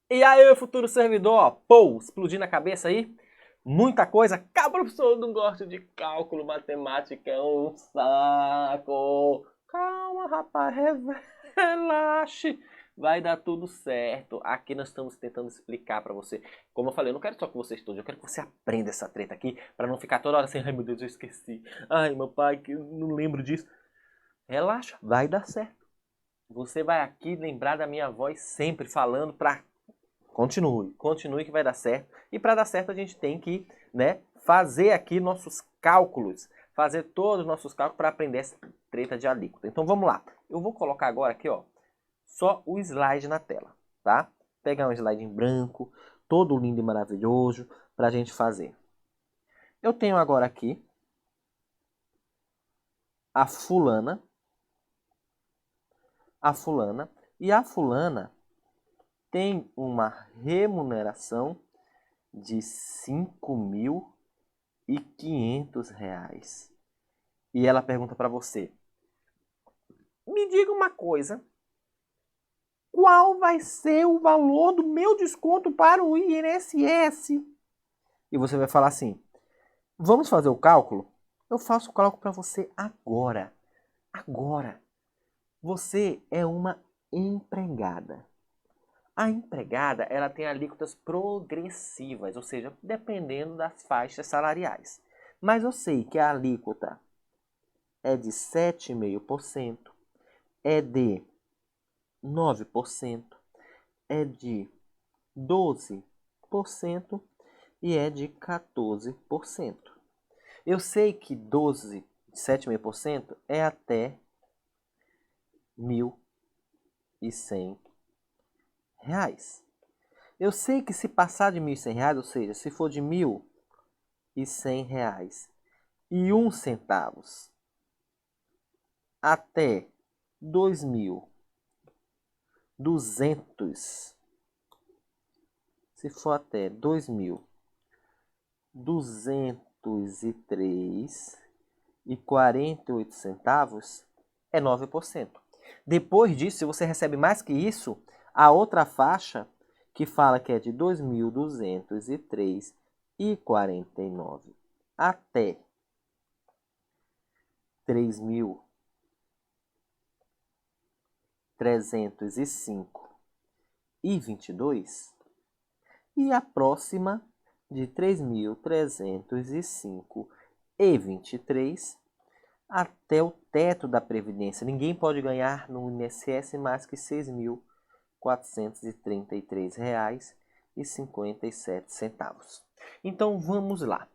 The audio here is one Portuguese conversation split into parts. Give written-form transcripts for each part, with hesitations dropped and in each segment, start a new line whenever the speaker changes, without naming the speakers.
E aí, futuro servidor, pô, explodindo a cabeça aí? Muita coisa? Cara, professor, eu não gosto de cálculo, matemática é um saco. Calma, rapaz, relaxe. Vai dar tudo certo. Aqui nós estamos tentando explicar pra você. Como eu falei, eu não quero só que você estude, eu quero que você aprenda essa treta aqui, pra não ficar toda hora assim, ai meu Deus, eu esqueci. Ai, meu pai, que eu não lembro disso. Relaxa, vai dar certo. Você vai aqui lembrar da minha voz sempre falando pra continue que vai dar certo. E para dar certo a gente tem que, né, fazer aqui nossos cálculos, fazer todos os nossos cálculos para aprender essa treta de alíquota. Então vamos lá. Eu vou colocar agora aqui, ó, só o slide na tela, tá? Pegar um slide em branco, todo lindo e maravilhoso para a gente fazer. Eu tenho agora aqui a fulana, e a fulana tem uma remuneração de R$5.500. E ela pergunta para você: me diga uma coisa, qual vai ser o valor do meu desconto para o INSS? E você vai falar assim: vamos fazer o cálculo? Eu faço o cálculo para você agora. Agora. Você é uma empregada. A empregada, ela tem alíquotas progressivas, ou seja, dependendo das faixas salariais. Mas eu sei que a alíquota é de 7,5%, é de 9%, é de 12% e é de 14%. Eu sei que 7,5% é até R$1.100. Eu sei que se passar de R$1.100, ou seja, se for de R$1.100 e 1 centavos até 2.200, se for até 2.203,48 é 9%. Depois disso, se você recebe mais que isso, a outra faixa que fala que é de 2.203,49 até 3.305,22 e a próxima de 3.305,23 até o teto da Previdência. Ninguém pode ganhar no INSS mais que R$6.433,57. Então vamos lá.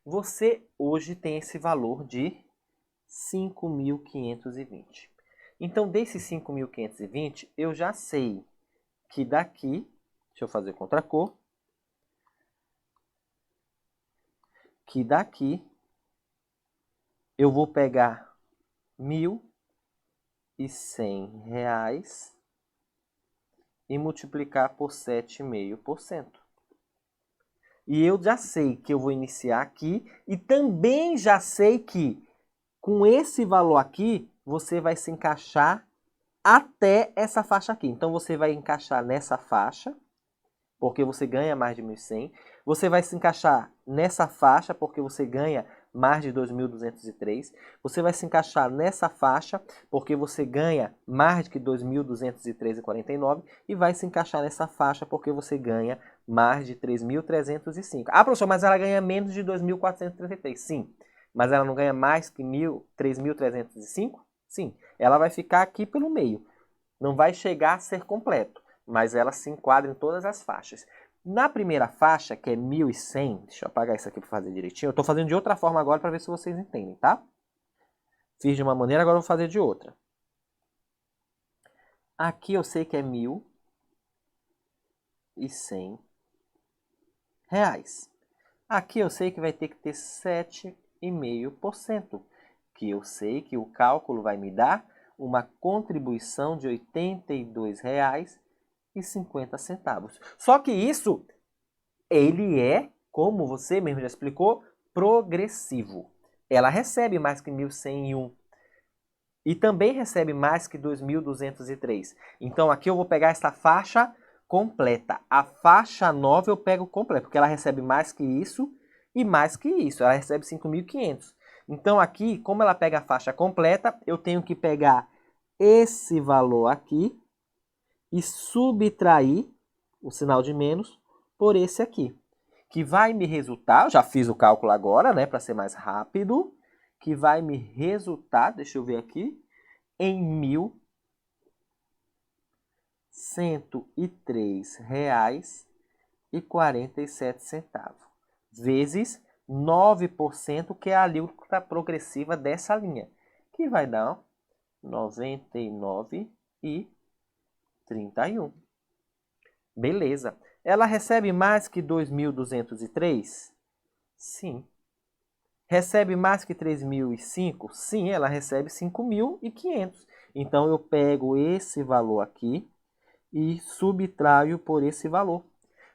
Você hoje tem esse valor de 5.520. Então desses 5.520, eu já sei que daqui, deixa eu fazer contracor, que daqui eu vou pegar R$1.100 e multiplicar por 7,5%. E eu já sei que eu vou iniciar aqui e também já sei que com esse valor aqui você vai se encaixar até essa faixa aqui. Então você vai encaixar nessa faixa, porque você ganha mais de 1.100. Você vai se encaixar nessa faixa, porque você ganha mais de 2.203. Você vai se encaixar nessa faixa, porque você ganha mais de 2.203,49. E vai se encaixar nessa faixa, porque você ganha mais de 3.305. Ah, professor, mas ela ganha menos de 2.433. Sim. Mas ela não ganha mais que 3.305? Sim. Ela vai ficar aqui pelo meio. Não vai chegar a ser completo, mas ela se enquadra em todas as faixas. Na primeira faixa, que é 1.100, deixa eu apagar isso aqui para fazer direitinho. Eu estou fazendo de outra forma agora para ver se vocês entendem, tá? Fiz de uma maneira, agora eu vou fazer de outra. Aqui eu sei que é R$1.100. Aqui eu sei que vai ter que ter 7,5%, que eu sei que o cálculo vai me dar uma contribuição de R$82,50. Só que isso, ele é, como você mesmo já explicou, progressivo. ela recebe mais que 1.101. E também recebe mais que 2.203. Então, aqui eu vou pegar essa faixa completa. A faixa 9 eu pego completa, porque ela recebe mais que isso e mais que isso. Ela recebe 5.500. Então, aqui, como ela pega a faixa completa, eu tenho que pegar esse valor aqui e subtrair o sinal de menos por esse aqui. Que vai me resultar, eu já fiz o cálculo agora, né, para ser mais rápido, que vai me resultar, deixa eu ver aqui, em R$1.103,47, vezes 9%, que é a alíquota progressiva dessa linha, que vai dar 99,31. Beleza. Ela recebe mais que 2.203? Sim. Recebe mais que 3.005? Sim, ela recebe 5.500. Então, eu pego esse valor aqui e subtraio por esse valor,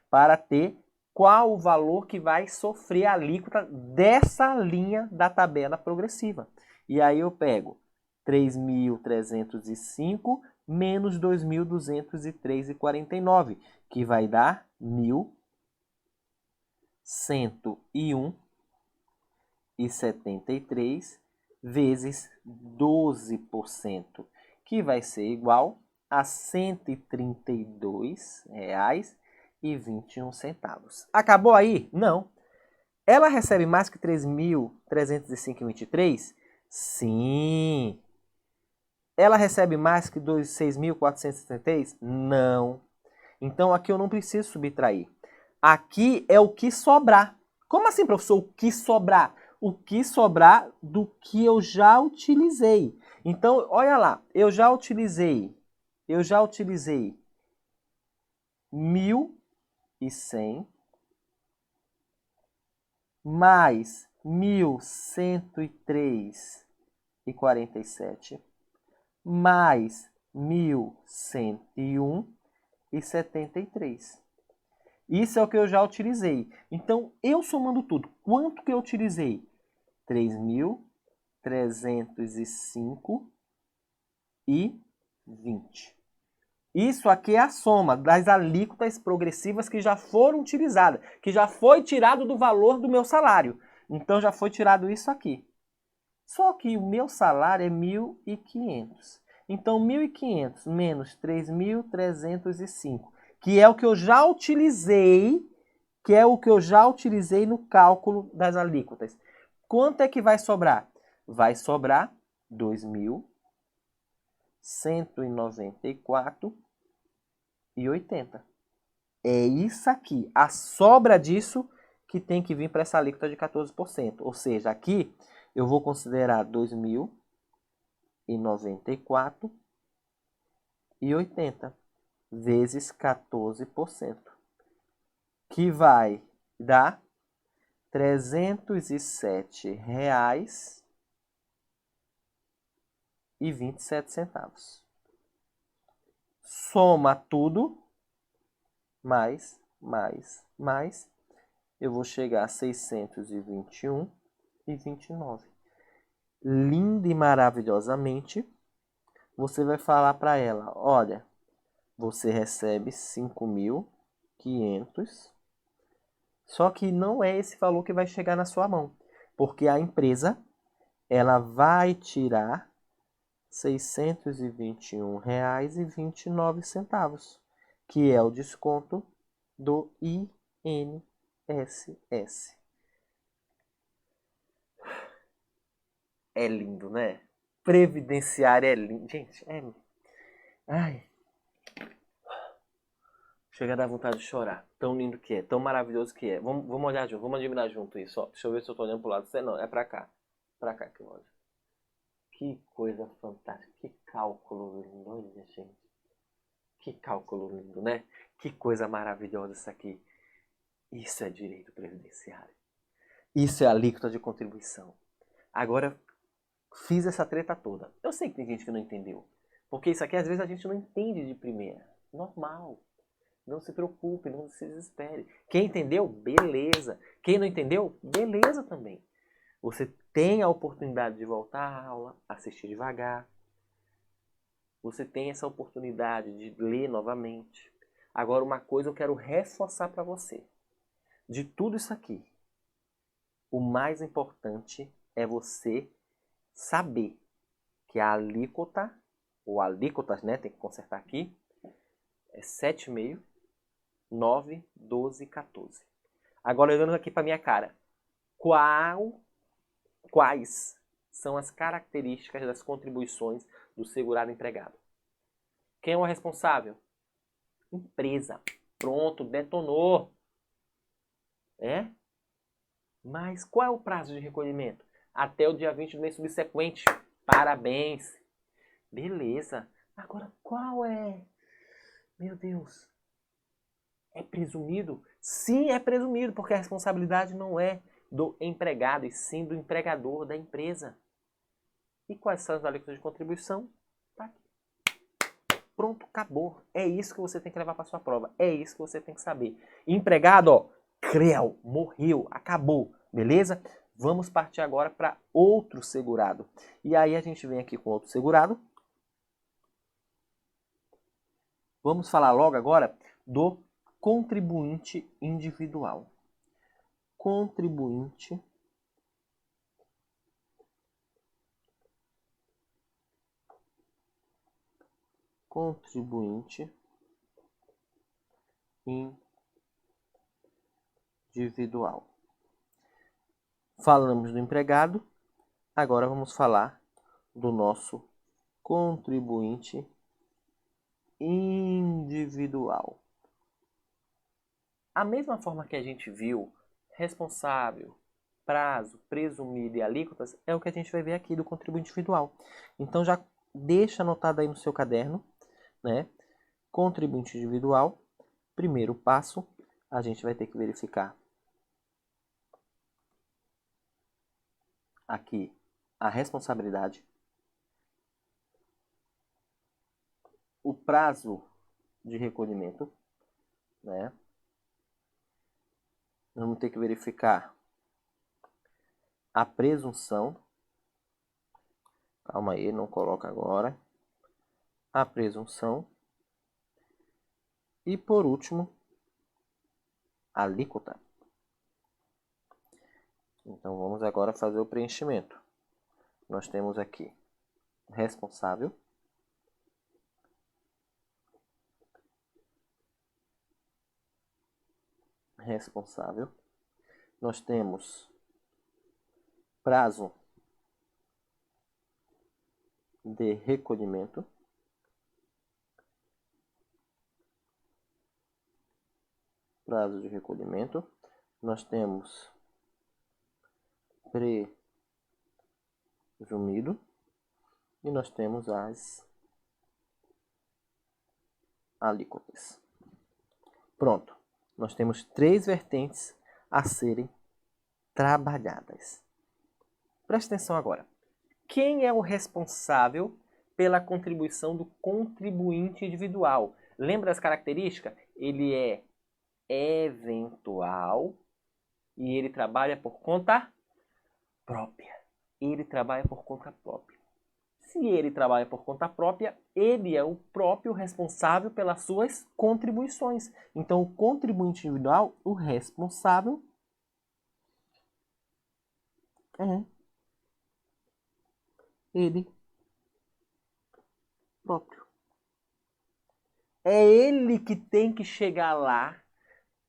para ter qual o valor que vai sofrer a alíquota dessa linha da tabela progressiva. E aí eu pego 3.305 menos 2.203,49, que vai dar 1.101,73 vezes 12%, que vai ser igual a R$ 132,21. Acabou aí? Não. Ela recebe mais que 3.305,23? Sim. Ela recebe mais que 6.473? Não. Então, aqui eu não preciso subtrair. Aqui é o que sobrar. Como assim, professor? O que sobrar? O que sobrar do que eu já utilizei. Então, olha lá. Eu já utilizei 1.100 mais 1.103,47 mais 1.101,73. Isso é o que eu já utilizei. Então, eu somando tudo, quanto que eu utilizei? 3.305,20. Isso aqui é a soma das alíquotas progressivas que já foram utilizadas, que já foi tirado do valor do meu salário. Então, já foi tirado isso aqui. Só que o meu salário é 1.500. Então, 1.500 menos 3.305, que é o que eu já utilizei, no cálculo das alíquotas. Quanto é que vai sobrar? Vai sobrar 2.194,80. É isso aqui. A sobra disso que tem que vir para essa alíquota de 14%. Ou seja, aqui eu vou considerar 2.094,80 vezes 14%, que vai dar R$307,27. Soma tudo, mais, eu vou chegar a 621,29. Linda e maravilhosamente, você vai falar para ela, olha, você recebe 5.500, só que não é esse valor que vai chegar na sua mão, porque a empresa ela vai tirar R$ 621,29, que é o desconto do INSS. É lindo, né? Previdenciário é lindo. Gente, ai. Chega a dar vontade de chorar. Tão lindo que é, tão maravilhoso que é. Vamos olhar junto, vamos admirar junto isso. Ó. Deixa eu ver se eu tô olhando pro lado. Não, é pra cá. Pra cá que eu olho. Que coisa fantástica. Que cálculo lindo, olha, gente. Que cálculo lindo, né? Que coisa maravilhosa isso aqui. Isso é direito previdenciário. Isso é alíquota de contribuição. Agora, fiz essa treta toda. Eu sei que tem gente que não entendeu. Porque isso aqui, às vezes, a gente não entende de primeira. Normal. Não se preocupe, não se desespere. Quem entendeu, beleza. Quem não entendeu, beleza também. Você tem a oportunidade de voltar à aula, assistir devagar. Você tem essa oportunidade de ler novamente. Agora, uma coisa eu quero reforçar para você. De tudo isso aqui, o mais importante é você saber que a alíquota, ou alíquotas, né, tem que consertar aqui, é 7,5, 9, 12, 14. Agora, olhando aqui para minha cara, quais são as características das contribuições do segurado empregado? Quem é o responsável? Empresa. Pronto, detonou. É? Mas qual é o prazo de recolhimento? Até o dia 20 do mês subsequente. Parabéns. Beleza. Agora, qual é? Meu Deus. É presumido? Sim, é presumido, porque a responsabilidade não é do empregado, e sim do empregador da empresa. E quais são as alíquotas de contribuição? Tá aqui. Pronto, acabou. É isso que você tem que levar para sua prova. É isso que você tem que saber. Empregado, ó, creu, morreu, acabou. Beleza? Vamos partir agora para outro segurado. E aí a gente vem aqui com outro segurado. Vamos falar logo agora do contribuinte individual. Contribuinte individual. Falamos do empregado, agora vamos falar do nosso contribuinte individual. A mesma forma que a gente viu, responsável, prazo, presumido e alíquotas, é o que a gente vai ver aqui do contribuinte individual. Então já deixa anotado aí no seu caderno, né? Contribuinte individual, primeiro passo, a gente vai ter que verificar aqui a responsabilidade, o prazo de recolhimento, né? Vamos ter que verificar a presunção. Calma aí, não coloca agora. A presunção. E por último, a alíquota. Então vamos agora fazer o preenchimento. Nós temos aqui responsável, nós temos prazo de recolhimento, nós temos presumido e nós temos as alíquotas. Pronto, nós temos 3 vertentes a serem trabalhadas. Presta atenção agora. Quem é o responsável pela contribuição do contribuinte individual? Lembra das características? Ele é eventual e ele trabalha por conta própria. Se ele trabalha por conta própria, ele é o próprio responsável pelas suas contribuições. Então, o contribuinte individual, o responsável é ele próprio. É ele que tem que chegar lá,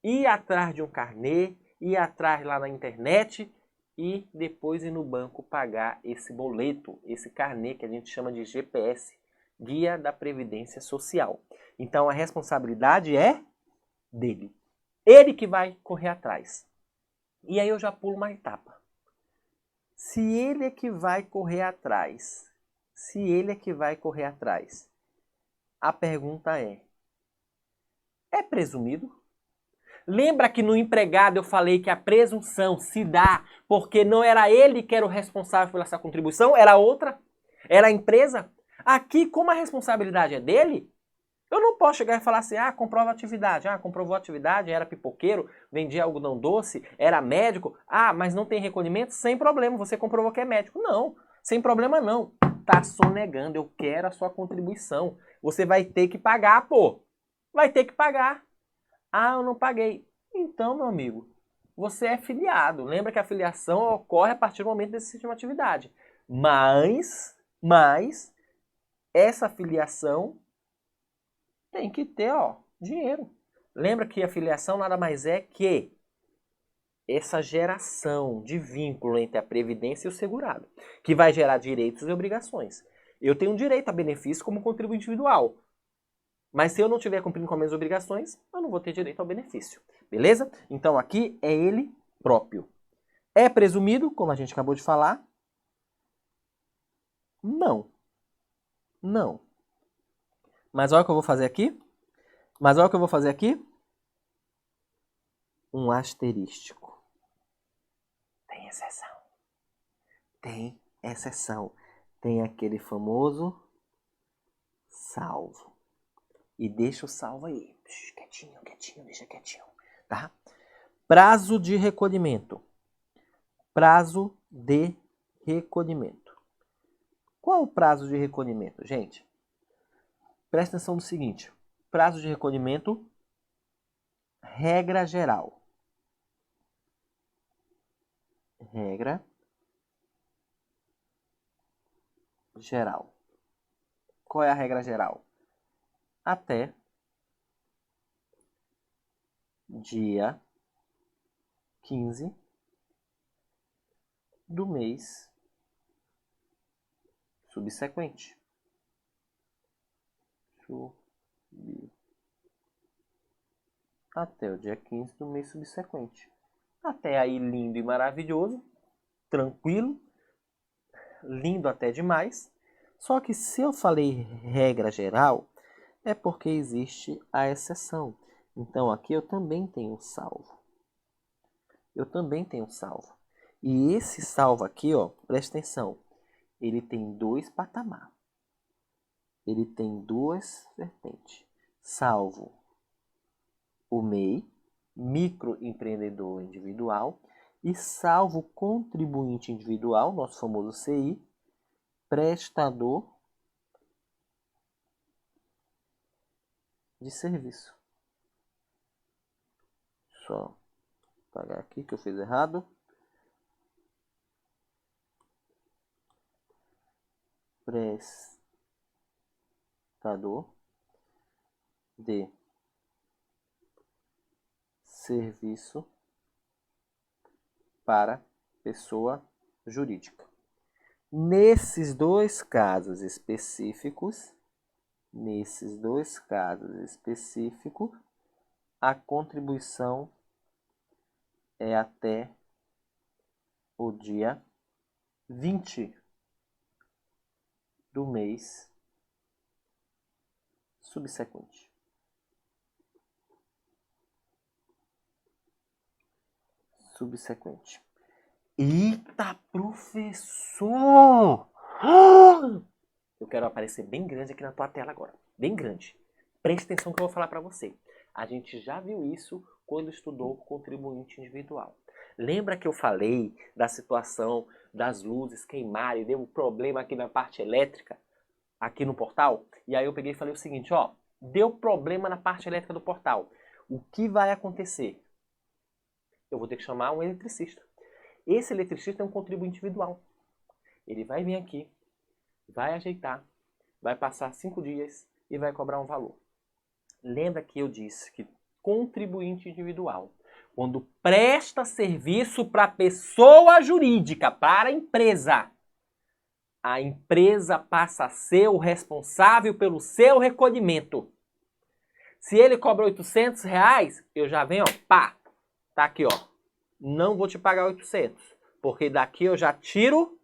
ir atrás de um carnê, ir atrás lá na internet e depois ir no banco pagar esse boleto, esse carnê que a gente chama de GPS, Guia da Previdência Social. Então a responsabilidade é dele. Ele que vai correr atrás. E aí eu já pulo uma etapa. Se ele é que vai correr atrás, a pergunta é presumido? Lembra que no empregado eu falei que a presunção se dá porque não era ele que era o responsável pela essa contribuição, era outra? Era a empresa? Aqui, como a responsabilidade é dele, Eu não posso chegar e falar assim, comprova a atividade. Comprovou a atividade, era pipoqueiro, vendia algodão doce, era médico. Mas não tem recolhimento? Sem problema, você comprovou que é médico. Não, sem problema não. Tá sonegando, eu quero a sua contribuição. Você vai ter que pagar, pô. Vai ter que pagar. Eu não paguei. Então, meu amigo, você é filiado. Lembra que a filiação ocorre a partir do momento desse sistema de atividade. Mas essa filiação tem que ter, dinheiro. Lembra que a filiação nada mais é que essa geração de vínculo entre a previdência e o segurado, que vai gerar direitos e obrigações. Eu tenho direito a benefício como contribuinte individual. Mas se eu não estiver cumprindo com as minhas obrigações, eu não vou ter direito ao benefício. Beleza? Então aqui é ele próprio. É presumido, como a gente acabou de falar? Não. Não. Mas olha o que eu vou fazer aqui. Um asterístico. Tem exceção. Tem exceção. Tem aquele famoso salvo. E deixa o salvo aí. Quietinho, deixa quietinho. Tá? Prazo de recolhimento. Prazo de recolhimento. Qual o prazo de recolhimento, gente? Presta atenção no seguinte. Prazo de recolhimento, regra geral. Regra geral. Qual é a regra geral? Até dia 15 do mês subsequente. Até o dia 15 do mês subsequente. Até aí lindo e maravilhoso, tranquilo, lindo até demais. Só que se eu falei regra geral, é porque existe a exceção. Então aqui eu também tenho salvo. E esse salvo aqui, presta atenção, ele tem dois patamares. Ele tem duas vertentes. Salvo o MEI, microempreendedor individual, e salvo contribuinte individual, nosso famoso CI, prestador de serviço. Só apagar aqui que eu fiz errado. Prestador de serviço para pessoa jurídica. Nesses dois casos específicos, a contribuição é até o dia 20 do mês subsequente. Eita, professor! Eu quero aparecer bem grande aqui na tua tela agora. Bem grande. Preste atenção que eu vou falar para você. A gente já viu isso quando estudou contribuinte individual. Lembra que eu falei da situação das luzes queimarem, deu um problema aqui na parte elétrica, aqui no portal? E aí eu peguei e falei o seguinte, deu problema na parte elétrica do portal. O que vai acontecer? Eu vou ter que chamar um eletricista. Esse eletricista é um contribuinte individual. Ele vai vir aqui, vai ajeitar, vai passar 5 dias e vai cobrar um valor. Lembra que eu disse que contribuinte individual, quando presta serviço para pessoa jurídica, para a empresa passa a ser o responsável pelo seu recolhimento. Se ele cobra R$800, eu já venho, tá aqui, não vou te pagar 800, porque daqui eu já tiro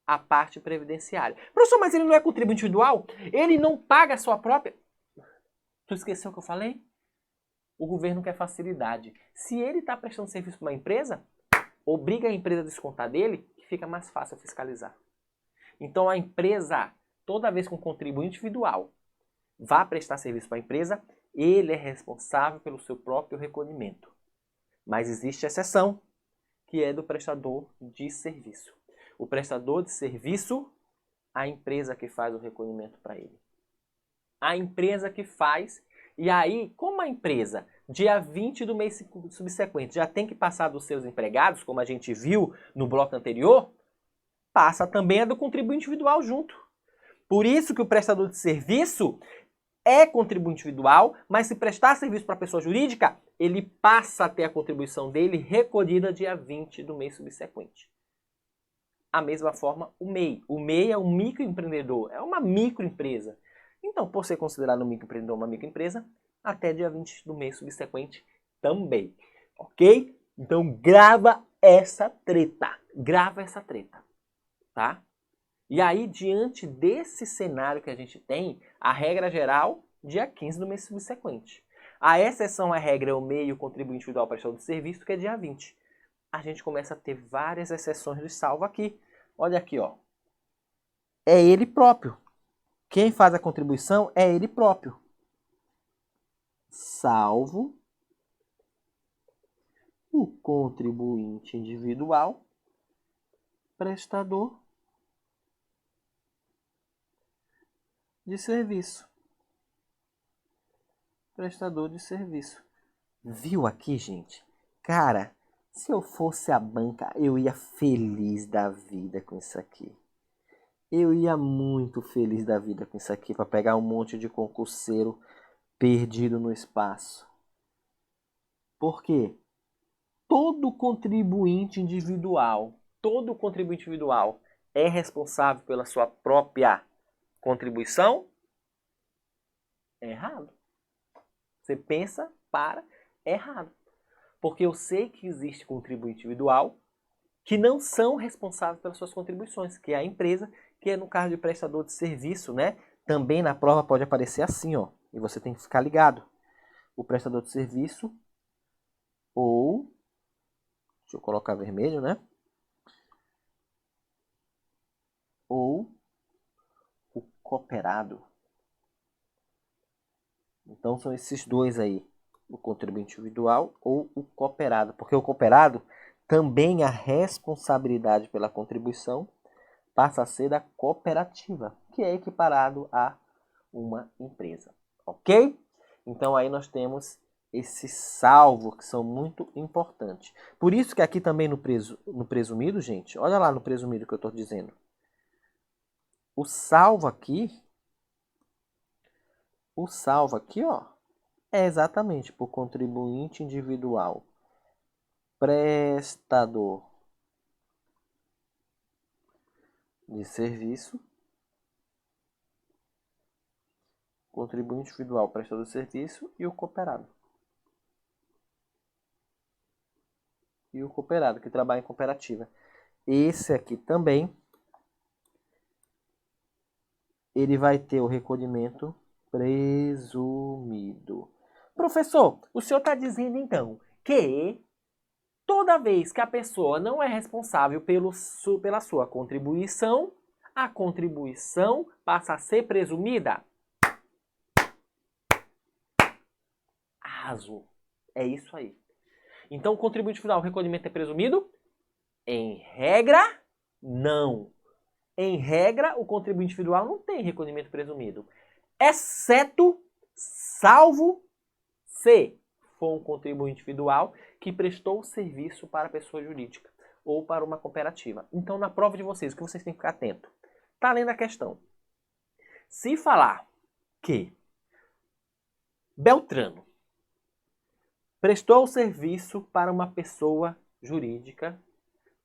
a parte previdenciária. Professor, mas ele não é contribuinte individual? Ele não paga a sua própria... Tu esqueceu o que eu falei? O governo quer facilidade. Se ele está prestando serviço para uma empresa, obriga a empresa a descontar dele, que fica mais fácil fiscalizar. Então a empresa, toda vez com contribuinte individual, vá prestar serviço para a empresa, ele é responsável pelo seu próprio recolhimento. Mas existe exceção, que é do prestador de serviço. O prestador de serviço, a empresa que faz o recolhimento para ele. A empresa que faz, e aí, como a empresa, dia 20 do mês subsequente, já tem que passar dos seus empregados, como a gente viu no bloco anterior, passa também a do contribuinte individual junto. Por isso que o prestador de serviço é contribuinte individual, mas se prestar serviço para a pessoa jurídica, ele passa a ter a contribuição dele recolhida dia 20 do mês subsequente. A mesma forma, o MEI. O MEI é um microempreendedor, é uma microempresa. Então, por ser considerado um microempreendedor uma microempresa, até dia 20 do mês subsequente também. Ok? Então, grava essa treta. Grava essa treta. Tá? E aí, diante desse cenário que a gente tem, a regra geral, dia 15 do mês subsequente. A exceção à regra é o MEI, o contribuinte individual prestador de serviço, que é dia 20. A gente começa a ter várias exceções de salvo aqui. Olha aqui, ó. É ele próprio. Quem faz a contribuição é ele próprio. Salvo o contribuinte individual prestador de serviço. Prestador de serviço. Viu aqui, gente? Cara, se eu fosse a banca, eu ia feliz da vida com isso aqui. Eu ia muito feliz da vida com isso aqui, para pegar um monte de concurseiro perdido no espaço. Por quê? Todo contribuinte individual é responsável pela sua própria contribuição? É errado. Você pensa, é errado. Porque eu sei que existe contribuinte individual que não são responsáveis pelas suas contribuições, que é a empresa, que é no caso de prestador de serviço, né? Também na prova pode aparecer assim, ó. E você tem que ficar ligado. O prestador de serviço ou... Deixa eu colocar vermelho, né? Ou o cooperado. Então são esses dois aí. O contribuinte individual ou o cooperado. Porque o cooperado também a responsabilidade pela contribuição passa a ser da cooperativa, que é equiparado a uma empresa. Ok? Então aí nós temos esses salvos que são muito importantes. Por isso que aqui também no presumido, gente, olha lá no presumido que eu estou dizendo. O salvo aqui, ó, é exatamente por contribuinte individual, prestador de serviço, contribuinte individual, prestador de serviço e o cooperado. E o cooperado, que trabalha em cooperativa. Esse aqui também, ele vai ter o recolhimento presumido. Professor, o senhor está dizendo então que toda vez que a pessoa não é responsável pela sua contribuição, a contribuição passa a ser presumida? Arrasou. É isso aí. Então, o contribuinte final, o recolhimento é presumido? Em regra, não. Em regra, o contribuinte individual não tem recolhimento presumido. Exceto, salvo se for um contribuinte individual que prestou serviço para a pessoa jurídica ou para uma cooperativa. Então, na prova de vocês, o que vocês têm que ficar atento? Está lendo a questão. Se falar que Beltrano prestou serviço para uma pessoa jurídica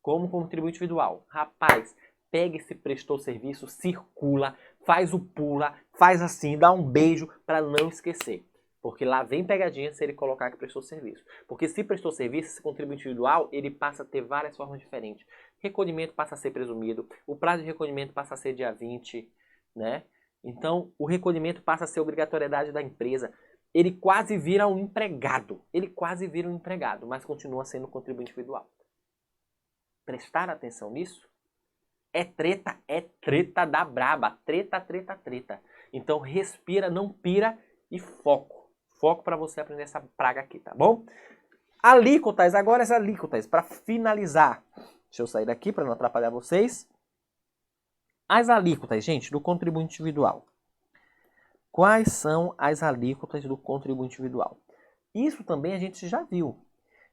como contribuinte individual. Rapaz, pega esse prestou serviço, circula, faz o pula, faz assim, dá um beijo para não esquecer. Porque lá vem pegadinha se ele colocar que prestou serviço. Porque se prestou serviço, esse contribuinte individual, ele passa a ter várias formas diferentes. Recolhimento passa a ser presumido, o prazo de recolhimento passa a ser dia 20, né? Então, o recolhimento passa a ser obrigatoriedade da empresa. Ele quase vira um empregado. Mas continua sendo contribuinte individual. Prestar atenção nisso? É treta da braba. Treta. Então respira, não pira e foco. Foco para você aprender essa praga aqui, tá bom? Alíquotas, agora as alíquotas, para finalizar. Deixa eu sair daqui para não atrapalhar vocês. As alíquotas, gente, do contribuinte individual. Quais são as alíquotas do contribuinte individual? Isso também a gente já viu.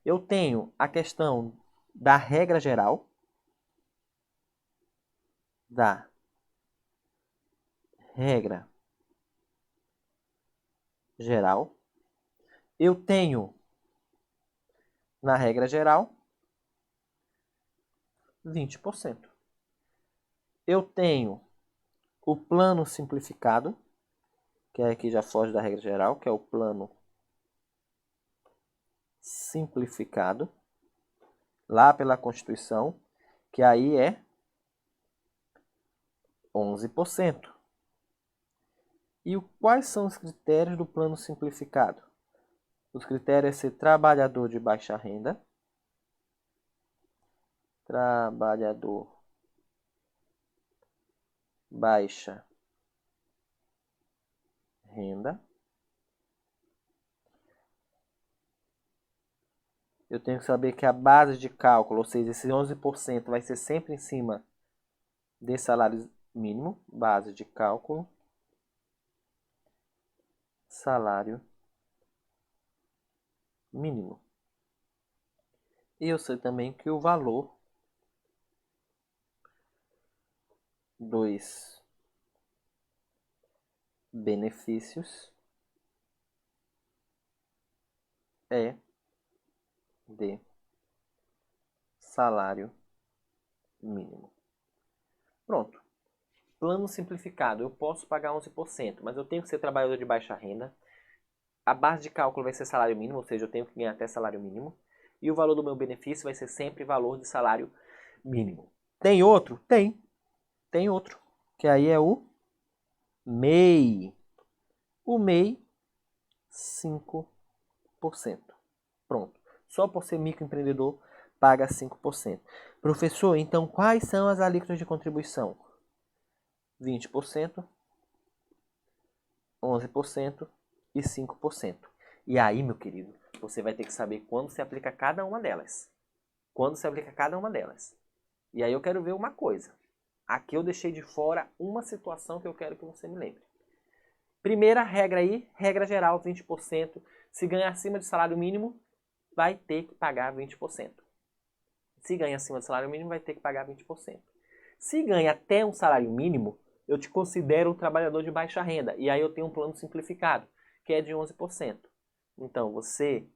Eu tenho a questão da regra geral, da regra geral. Eu tenho, na regra geral, 20%. Eu tenho o plano simplificado, que aqui já foge da regra geral, que é o plano simplificado, lá pela Constituição, que aí é 11%. E quais são os critérios do plano simplificado? Os critérios é ser trabalhador de baixa renda, trabalhador baixa renda. Eu tenho que saber que a base de cálculo, ou seja, esse 11% vai ser sempre em cima de salário mínimo, base de cálculo, salário mínimo. E eu sei também que o valor dos benefícios é de salário mínimo. Pronto. Plano simplificado. Eu posso pagar 11%, mas eu tenho que ser trabalhador de baixa renda. A base de cálculo vai ser salário mínimo, ou seja, eu tenho que ganhar até salário mínimo. E o valor do meu benefício vai ser sempre valor de salário mínimo. Tem outro? Tem. Tem outro. Que aí é o MEI. O MEI, 5%. Pronto. Só por ser microempreendedor, paga 5%. Professor, então quais são as alíquotas de contribuição? 20%, 11% e 5%. E aí, meu querido, você vai ter que saber quando se aplica cada uma delas. Quando se aplica cada uma delas. E aí eu quero ver uma coisa. Aqui eu deixei de fora uma situação que eu quero que você me lembre. Primeira regra aí, regra geral, 20%. Se ganha acima de salário mínimo, vai ter que pagar 20%. Se ganha acima do salário mínimo, vai ter que pagar 20%. Se ganha até um salário mínimo, eu te considero um trabalhador de baixa renda. E aí eu tenho um plano simplificado, que é de 11%. Então, você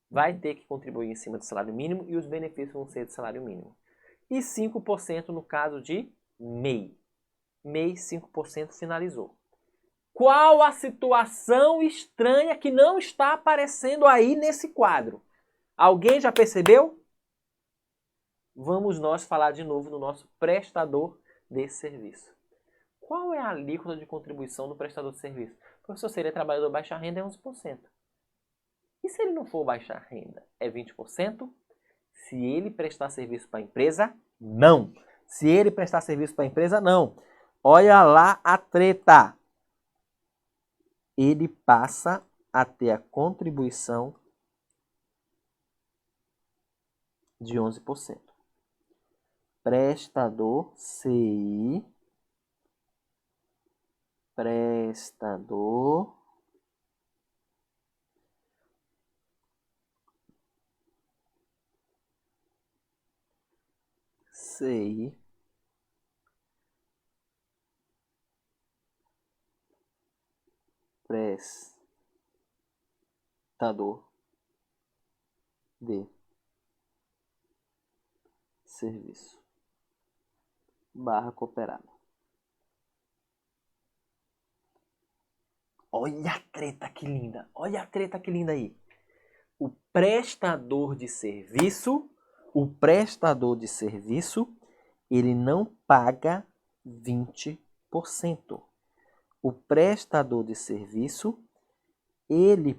vai ter que contribuir em cima do salário mínimo e os benefícios vão ser do salário mínimo. E 5% no caso de MEI. MEI, 5% finalizou. Qual a situação estranha que não está aparecendo aí nesse quadro? Alguém já percebeu? Vamos nós falar de novo do nosso prestador de serviço. Qual é a alíquota de contribuição do prestador de serviço? Professor, se ele é trabalhador baixa renda, é 11%. E se ele não for baixa renda, é 20%? Se ele prestar serviço para a empresa, não. Se ele prestar serviço para a empresa, não. Olha lá a treta. Ele passa a ter a contribuição de 11%. Prestador CI, prestador CI, prestador de serviço, barra cooperado. Olha a treta que linda, olha a treta que linda aí. O prestador de serviço, ele não paga 20%. O prestador de serviço, ele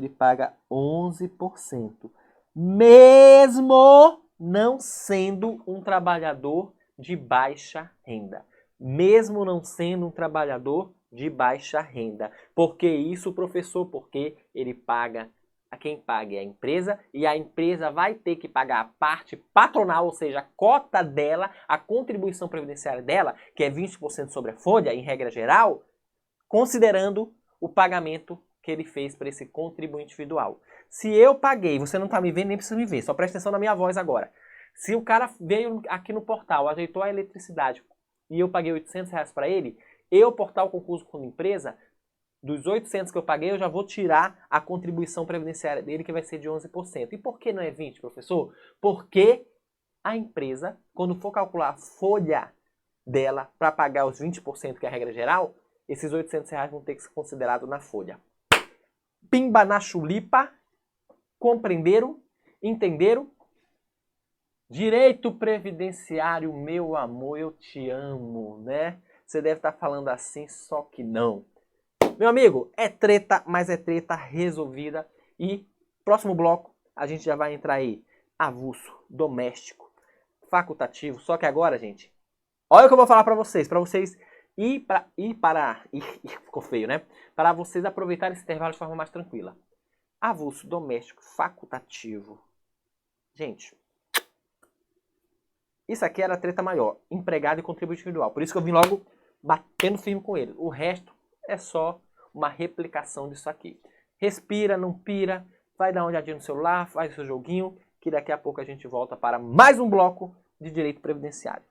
paga 11%, mesmo não sendo um trabalhador de baixa renda, mesmo não sendo um trabalhador de baixa renda. Por que isso, professor? Porque ele paga, a quem paga é a empresa, e a empresa vai ter que pagar a parte patronal, ou seja, a cota dela, a contribuição previdenciária dela, que é 20% sobre a folha, em regra geral, considerando o pagamento que ele fez para esse contribuinte individual. Se eu paguei, você não está me vendo, nem precisa me ver, só presta atenção na minha voz agora. Se o cara veio aqui no portal, ajeitou a eletricidade e eu paguei R$800 para ele, eu, portal concurso com empresa, dos 800 que eu paguei, eu já vou tirar a contribuição previdenciária dele, que vai ser de 11%. E por que não é 20%, professor? Porque a empresa, quando for calcular a folha dela para pagar os 20%, que é a regra geral, esses R$800 vão ter que ser considerados na folha. Pimba na chulipa. Compreenderam? Entenderam? Direito previdenciário, meu amor, eu te amo, né? Você deve estar falando assim, só que não. Meu amigo, é treta, mas é treta resolvida. E próximo bloco, a gente já vai entrar aí. Avulso, doméstico, facultativo. Só que agora, gente, olha o que eu vou falar para vocês ficou feio, né? Para vocês aproveitarem esse intervalo de forma mais tranquila. Avulso, doméstico, facultativo. Gente, isso aqui era a treta maior, empregado e contribuinte individual. Por isso que eu vim logo batendo firme com ele. O resto é só uma replicação disso aqui. Respira, não pira, vai dar uma olhadinha no celular, faz o seu joguinho, que daqui a pouco a gente volta para mais um bloco de direito previdenciário.